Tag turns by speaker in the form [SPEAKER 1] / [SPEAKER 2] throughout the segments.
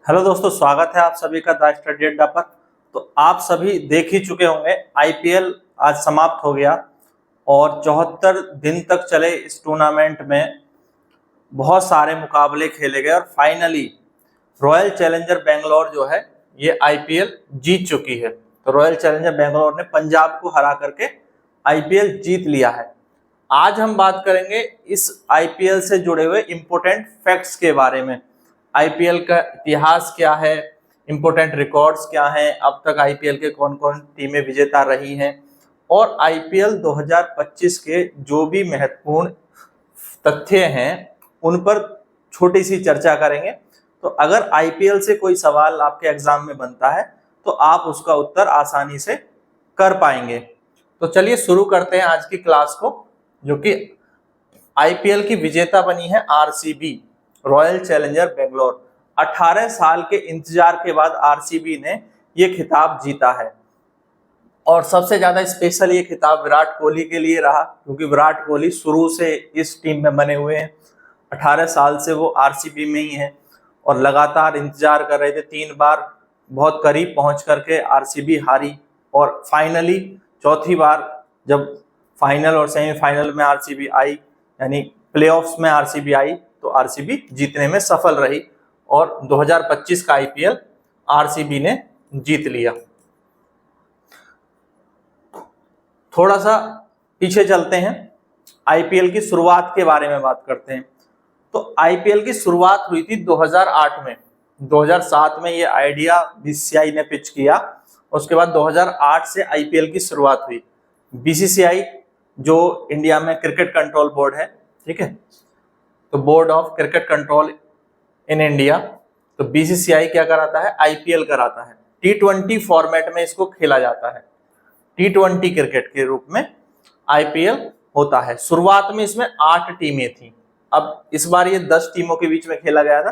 [SPEAKER 1] Hello दोस्तों, स्वागत है आप सभी का द स्टडी अड्डा पर। तो आप सभी देख ही चुके होंगे, आईपीएल आज समाप्त हो गया और 74 दिन तक चले इस टूर्नामेंट में बहुत सारे मुकाबले खेले गए और फाइनली रॉयल चैलेंजर बेंगलोर जो है ये आईपीएल जीत चुकी है। तो रॉयल चैलेंजर बेंगलोर ने पंजाब को हरा करके आईपीएल जीत लिया है। आज हम बात करेंगे इस आईपीएल से जुड़े हुए इंपॉर्टेंट फैक्ट्स के बारे में। आईपीएल का इतिहास क्या है, इंपॉर्टेंट रिकॉर्ड्स क्या हैं, अब तक आईपीएल के कौन कौन टीमें विजेता रही हैं और आईपीएल 2025 के जो भी महत्वपूर्ण तथ्य हैं उन पर छोटी सी चर्चा करेंगे। तो अगर आईपीएल से कोई सवाल आपके एग्जाम में बनता है तो आप उसका उत्तर आसानी से कर पाएंगे। तो चलिए शुरू करते हैं आज की क्लास को, जो कि आईपीएल की विजेता बनी है आरसीबी, रॉयल चैलेंजर बेंगलोर। 18 साल के इंतजार के बाद आरसीबी ने यह खिताब जीता है और सबसे ज्यादा स्पेशल ये खिताब विराट कोहली के लिए रहा, क्योंकि विराट कोहली शुरू से इस टीम में बने हुए हैं। 18 साल से वो आरसीबी में ही है और लगातार इंतजार कर रहे थे। 3 बार बहुत करीब पहुंच करके आरसीबी हारी और फाइनली चौथी बार जब फाइनल और सेमीफाइनल में आरसीबी आई, यानी प्लेऑफ्स में आरसीबी आई, तो आरसीबी जीतने में सफल रही और 2025 का आईपीएल आरसीबी ने जीत लिया। थोड़ा सा पीछे चलते हैं, आईपीएल की शुरुआत के बारे में बात करते हैं। तो आईपीएल की शुरुआत हुई थी 2008 में। 2007 में ये आइडिया बीसीसीआई ने पिच किया, उसके बाद 2008 से आईपीएल की शुरुआत हुई। बीसीसीआई जो इंडिया में क्रिकेट कंट्रोल बोर्ड है, ठीक है, तो board of cricket control in India, तो बीसीसीआई क्या कराता है, आईपीएल कराता है। T20 फॉर्मेट में इसको खेला जाता है, T20 क्रिकेट के रूप में आईपीएल होता है। शुरुआत में इसमें 8 टीमें थी, अब इस बार ये 10 टीमों के बीच में खेला गया था,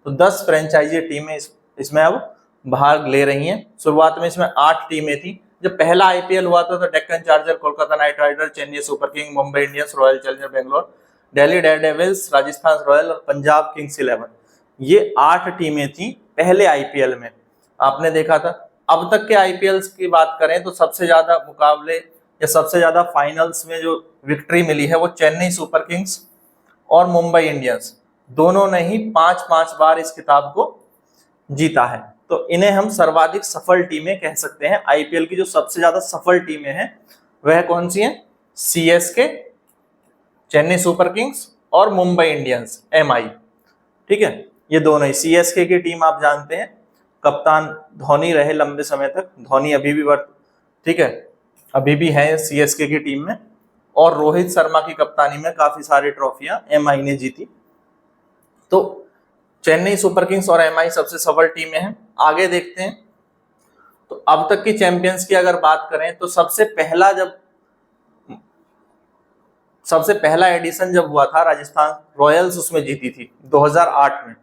[SPEAKER 1] तो 10 फ्रेंचाइजी टीमें इसमें अब भाग ले रही हैं। शुरुआत में इसमें 8 टीमें थी। जब पहला आईपीएल हुआ था तो Deccan Charger, Kolkata Knight Rider, Chennai Super King, Mumbai Indians, Royal Challenger Bangalore, Delhi Daredevils, Rajasthan Royal और पंजाब किंग्स 11, ये 8 टीमें थी पहले आईपीएल में, आपने देखा था। अब तक के आईपीएल की बात करें तो सबसे ज्यादा मुकाबले या सबसे ज्यादा फाइनल्स में जो विक्ट्री मिली है वो चेन्नई सुपर किंग्स और मुंबई इंडियंस, दोनों ने ही 5-5 बार इस खिताब को जीता है। तो इन्हें हम सर्वाधिक सफल टीमें कह सकते हैं। आईपीएल की जो सबसे ज्यादा सफल टीमें हैं वह कौन सी हैं, सीएसके, चेन्नई सुपर किंग्स और मुंबई इंडियंस, एमआई, ठीक है, ये दोनों ही। सीएसके की टीम आप जानते हैं, कप्तान धोनी रहे लंबे समय तक, धोनी अभी भी ठीक है, अभी भी है सीएसके की टीम में, और रोहित शर्मा की कप्तानी में काफी सारी ट्रॉफियां एमआई ने जीती। तो चेन्नई सुपर किंग्स और एमआई सबसे सफल टीमें हैं। आगे देखते हैं, तो अब तक की चैंपियंस की अगर बात करें तो सबसे पहला एडिशन जब हुआ था राजस्थान रॉयल्स उसमें जीती थी 2008 में,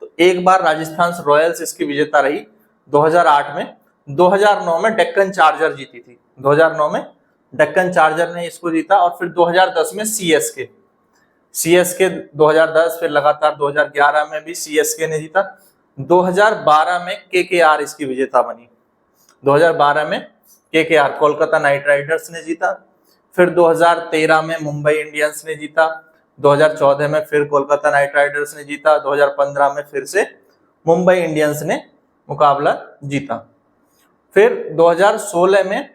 [SPEAKER 1] तो एक बार राजस्थान रॉयल्स इसकी विजेता रही 2008 में। 2009 में डेक्कन चार्जर जीती थी, 2009 में डेक्कन चार्जर ने इसको जीता, और फिर 2010 में सीएसके 2010, फिर लगातार 2011 में भी सीएसके ने जीता। 2012 में केकेआर इसकी विजेता बनी, 2012 में केकेआर कोलकाता नाइट राइडर्स ने जीता। फिर 2013 में मुंबई इंडियंस ने जीता, 2014 में फिर कोलकाता नाइट राइडर्स ने जीता, 2015 में फिर से मुंबई इंडियंस ने मुकाबला जीता। फिर 2016 में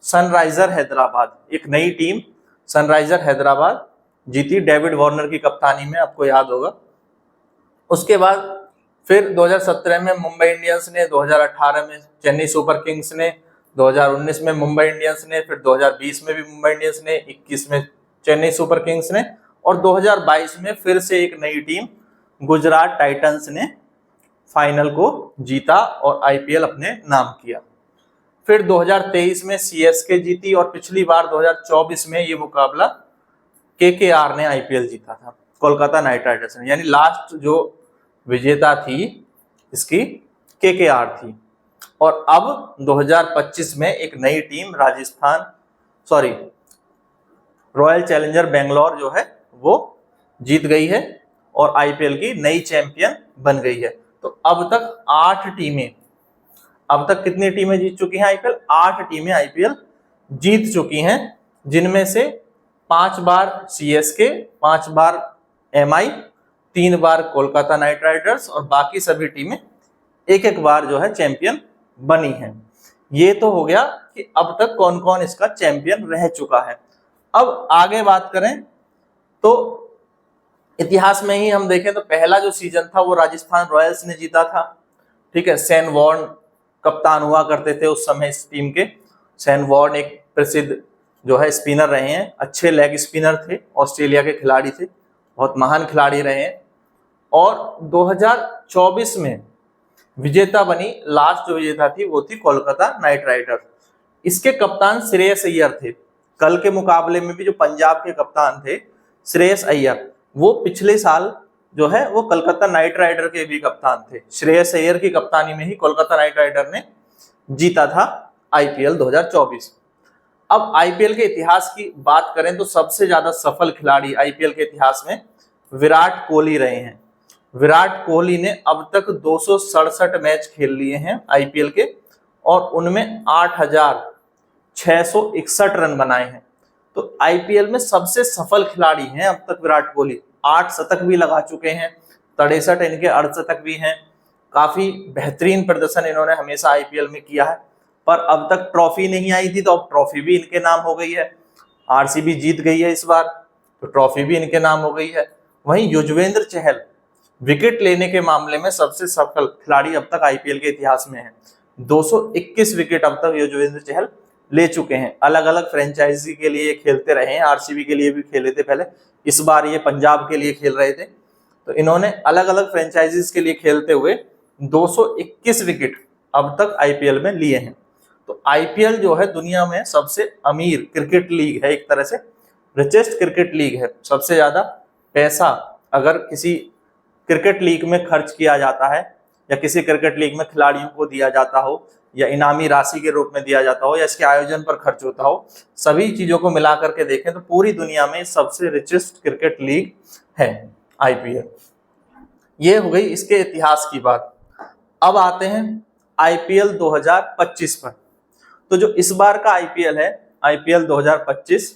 [SPEAKER 1] सनराइजर हैदराबाद, एक नई टीम सनराइजर हैदराबाद जीती, डेविड वार्नर की कप्तानी में, आपको याद होगा। उसके बाद फिर 2017 में मुंबई इंडियंस ने, 2018 में चेन्नई सुपर किंग्स ने, 2019 में मुंबई इंडियंस ने, फिर 2020 में भी मुंबई इंडियंस ने, 21 में चेन्नई सुपर किंग्स ने, और 2022 में फिर से एक नई टीम गुजरात टाइटंस ने फाइनल को जीता और आईपीएल अपने नाम किया। फिर 2023 में सीएसके जीती और पिछली बार 2024 में ये मुकाबला केकेआर ने आईपीएल जीता था, कोलकाता नाइट राइडर्स ने, यानी लास्ट जो विजेता थी इसकी केकेआर थी। और अब 2025 में एक नई टीम रॉयल चैलेंजर बेंगलोर जो है वो जीत गई है और आईपीएल की नई चैंपियन बन गई है। तो अब तक 8 टीमें, अब तक कितनी टीमें जीत चुकी हैं आईपीएल? 8 टीमें आईपीएल जीत चुकी हैं, जिनमें से 5 बार सीएसके, 5 बार एमआई, 3 बार कोलकाता नाइट राइडर्स और बाकी सभी टीमें एक एक बार जो है चैंपियन बनी हैं। ये तो हो गया कि अब तक कौन कौन इसका चैंपियन रह चुका है। अब आगे बात करें तो इतिहास में ही हम देखें तो पहला जो सीजन था वो राजस्थान रॉयल्स ने जीता था, ठीक है। शेन वॉर्न कप्तान हुआ करते थे उस समय इस टीम के। शेन वॉर्न एक प्रसिद्ध जो है स्पिनर रहे हैं, अच्छे लेग स्पिनर थे, ऑस्ट्रेलिया के खिलाड़ी थे, बहुत महान खिलाड़ी रहे हैं। और 2024 में विजेता बनी, लास्ट जो विजेता थी वो थी कोलकाता नाइट राइडर्स। इसके कप्तान श्रेयस अय्यर थे। कल के मुकाबले में भी जो पंजाब के कप्तान थे श्रेयस अय्यर, वो पिछले साल जो है वो कोलकाता नाइट राइडर के भी कप्तान थे। श्रेयस अय्यर की कप्तानी में ही कोलकाता नाइट राइडर ने जीता था आईपीएल 2024। अब आईपीएल के इतिहास की बात करें तो सबसे ज्यादा सफल खिलाड़ी आईपीएल के इतिहास में विराट कोहली रहे हैं। विराट कोहली ने अब तक 267 मैच खेल लिए हैं आईपीएल के और उनमें 8,661 रन बनाए हैं। तो आईपीएल में सबसे सफल खिलाड़ी हैं अब तक विराट कोहली। 8 शतक भी लगा चुके हैं, 63 इनके अर्धशतक भी हैं। काफी बेहतरीन प्रदर्शन इन्होंने हमेशा आईपीएल में किया है, पर अब तक ट्रॉफी नहीं आई थी तो अब ट्रॉफी भी इनके नाम हो गई है। आरसीबी जीत गई है इस बार तो ट्रॉफी भी इनके नाम हो गई है। वहीं युजवेंद्र चहल विकेट लेने के मामले में सबसे सफल खिलाड़ी अब तक आईपीएल के इतिहास में है। 221 विकेट अब तक युजवेंद्र चहल ले चुके हैं। अलग अलग फ्रेंचाइजी के लिए खेलते रहे हैं, आरसीबी के लिए भी खेले थे पहले, इस बार ये पंजाब के लिए खेल रहे थे। तो इन्होंने अलग अलग फ्रेंचाइजीज के लिए खेलते हुए 221 विकेट अब तक आईपीएल में लिए हैं। तो आईपीएल जो है दुनिया में सबसे अमीर क्रिकेट लीग है, एक तरह से रिचेस्ट क्रिकेट लीग है। सबसे ज्यादा पैसा अगर किसी क्रिकेट लीग में खर्च किया जाता है या किसी क्रिकेट लीग में खिलाड़ियों को दिया जाता हो या इनामी राशि के रूप में दिया जाता हो या इसके आयोजन पर खर्च होता हो, सभी चीजों को मिला करके देखें तो पूरी दुनिया में सबसे रिचेस्ट क्रिकेट लीग है आईपीएल। ये हो गई इसके इतिहास की बात। अब आते हैं आईपीएल 2025 पर। तो जो इस बार का आईपीएल है, आईपीएल 2025,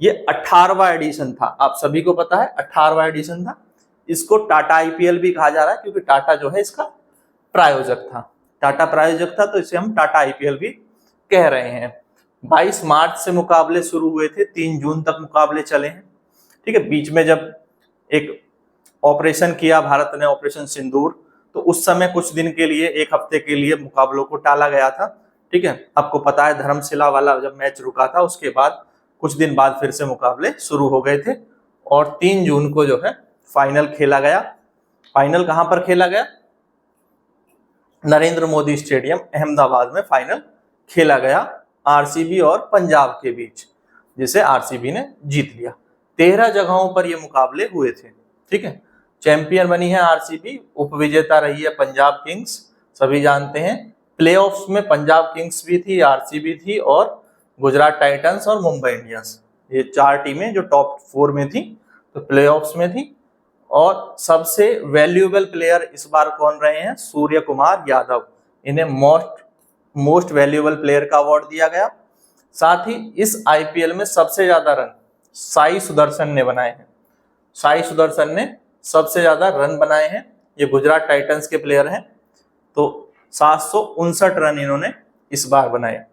[SPEAKER 1] ये 18वां एडिशन था। आप सभी को पता है 18वां एडिशन था। इसको टाटा आईपीएल भी कहा जा रहा है क्योंकि टाटा जो है इसका प्रायोजक था। टाटा प्रायोजक था तो इसे हम टाटा आईपीएल भी कह रहे हैं। 22 मार्च से मुकाबले शुरू हुए थे, 3 जून तक मुकाबले चले हैं, ठीक है। बीच में जब एक ऑपरेशन किया भारत ने, ऑपरेशन सिंदूर, तो उस समय कुछ दिन के लिए, एक हफ्ते के लिए मुकाबलों को टाला गया था, ठीक है। आपको पता है धर्मशिला वाला जब मैच रुका था उसके बाद कुछ दिन बाद फिर से मुकाबले शुरू हो गए थे और 3 जून को जो है फाइनल खेला गया। फाइनल कहां पर खेला गया? नरेंद्र मोदी स्टेडियम अहमदाबाद में फाइनल खेला गया आरसीबी और पंजाब के बीच, जिसे आरसीबी ने जीत लिया। 13 जगहों पर ये मुकाबले हुए थे, ठीक है। चैंपियन बनी है आरसीबी, उपविजेता रही है पंजाब किंग्स, सभी जानते हैं। प्लेऑफ्स में पंजाब किंग्स भी थी, आरसीबी थी और गुजरात टाइटंस और मुंबई इंडियंस, ये 4 टीमें जो टॉप 4 में थी तो प्लेऑफ्स में थी। और सबसे वैल्यूएबल प्लेयर इस बार कौन रहे हैं? सूर्य कुमार यादव। इन्हें मोस्ट वैल्यूएबल प्लेयर का अवार्ड दिया गया। साथ ही इस आईपीएल में सबसे ज्यादा रन साई सुदर्शन ने बनाए हैं। साई सुदर्शन ने सबसे ज्यादा रन बनाए हैं। ये गुजरात टाइटंस के प्लेयर हैं, तो 759 रन इन्होंने इस बार बनाए।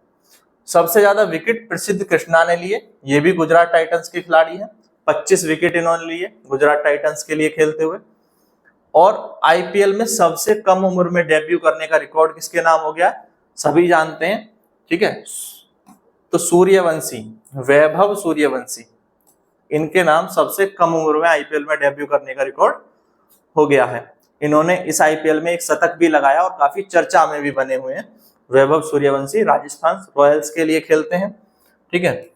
[SPEAKER 1] सबसे ज्यादा विकेट प्रसिद्ध कृष्णा ने लिए, ये भी गुजरात टाइटंस के खिलाड़ी हैं। 25 विकेट इन्होंने लिए गुजरात टाइटंस के लिए खेलते हुए। और आईपीएल में सबसे कम उम्र में डेब्यू करने का रिकॉर्ड किसके नाम हो गया? सभी जानते हैं, ठीक है। तो सूर्यवंशी, वैभव सूर्यवंशी, इनके नाम सबसे कम उम्र में आईपीएल में डेब्यू करने का रिकॉर्ड हो गया है। इन्होंने इस आईपीएल में एक शतक भी लगाया और काफी चर्चा में भी बने हुए हैं। वैभव सूर्यवंशी राजस्थान रॉयल्स के लिए खेलते हैं, ठीक है।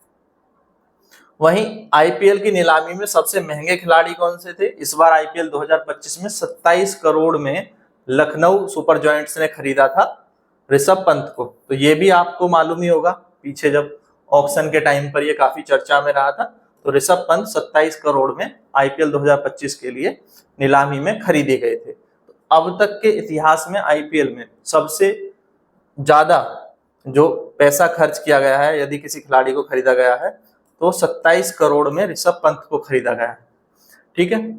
[SPEAKER 1] वहीं आईपीएल की नीलामी में सबसे महंगे खिलाड़ी कौन से थे? इस बार आईपीएल 2025 में 27 करोड़ में लखनऊ सुपर जॉयंट्स ने खरीदा था ऋषभ पंत को। तो ये भी आपको मालूम ही होगा, पीछे जब ऑक्शन के टाइम पर ये काफी चर्चा में रहा था। तो ऋषभ पंत 27 करोड़ में आईपीएल 2025 के लिए नीलामी में खरीदे गए थे। तो अब तक के इतिहास में आईपीएल में सबसे ज्यादा जो पैसा खर्च किया गया है, यदि किसी खिलाड़ी को खरीदा गया है, तो 27 करोड़ में ऋषभ पंत को खरीदा गया है। ठीक है,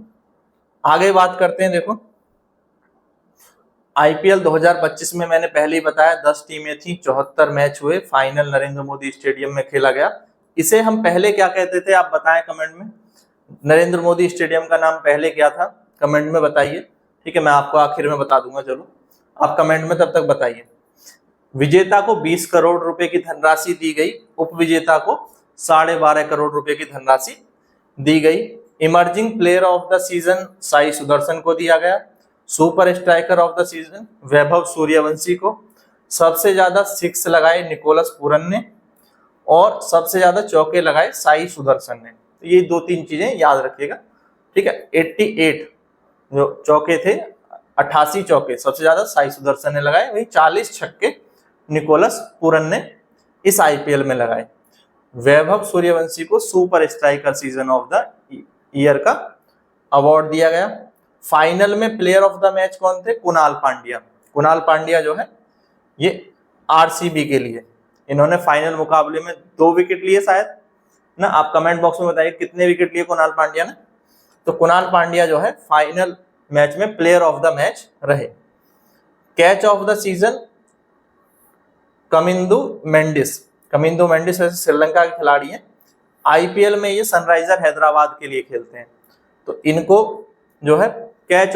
[SPEAKER 1] आगे बात करते हैं। देखो आईपीएल 2025 में मैंने पहले ही बताया 10 टीमें थी, 74 मैच हुए, फाइनल नरेंद्र मोदी स्टेडियम में खेला गया। इसे हम पहले क्या कहते थे, आप बताएं कमेंट में। नरेंद्र मोदी स्टेडियम का नाम पहले क्या था, कमेंट में बताइए। ठीक है, मैं आपको आखिर में बता दूंगा, चलो आप कमेंट में तब तक बताइए। विजेता को 20 करोड़ रुपए की धनराशि दी गई, उपविजेता को 12.5 करोड़ रुपए की धनराशि दी गई। Emerging player of the season Sai Sudharsan को दिया गया। Super striker of the season Vaibhav Suryavanshi को। सबसे ज्यादा 6 लगाए निकोलस पूरन ने, और सबसे ज्यादा चौके लगाए साई सुदर्शन ने। तो ये 2-3 चीजें याद रखिएगा। ठीक है, 88 जो चौके थे, 88 चौके सबसे ज्यादा साई सुदर्शन ने लगाए, वही 40 छक्के निकोलस पूरन ने इस आईपीएल में लगाए। वैभव सूर्यवंशी को super striker season of the year का अवार्ड दिया गया। फाइनल में प्लेयर ऑफ द मैच कौन थे, कुणाल पांड्या। कुणाल पांड्या जो है ये आरसीबी के लिए, इन्होंने फाइनल मुकाबले में 2 विकेट लिए शायद ना, आप कमेंट बॉक्स में बताइए कितने विकेट लिए कुणाल पांड्या ने। तो कुणाल पांड्या जो है फाइनल मैच में प्लेयर ऑफ द मैच रहे। Catch of the season Kamindu Mendis. Kamindu Mendis वैसे श्रीलंका के खिलाड़ी हैं, आईपीएल में ये सनराइजर हैदराबाद के लिए खेलते हैं। तो इनको जो है कैच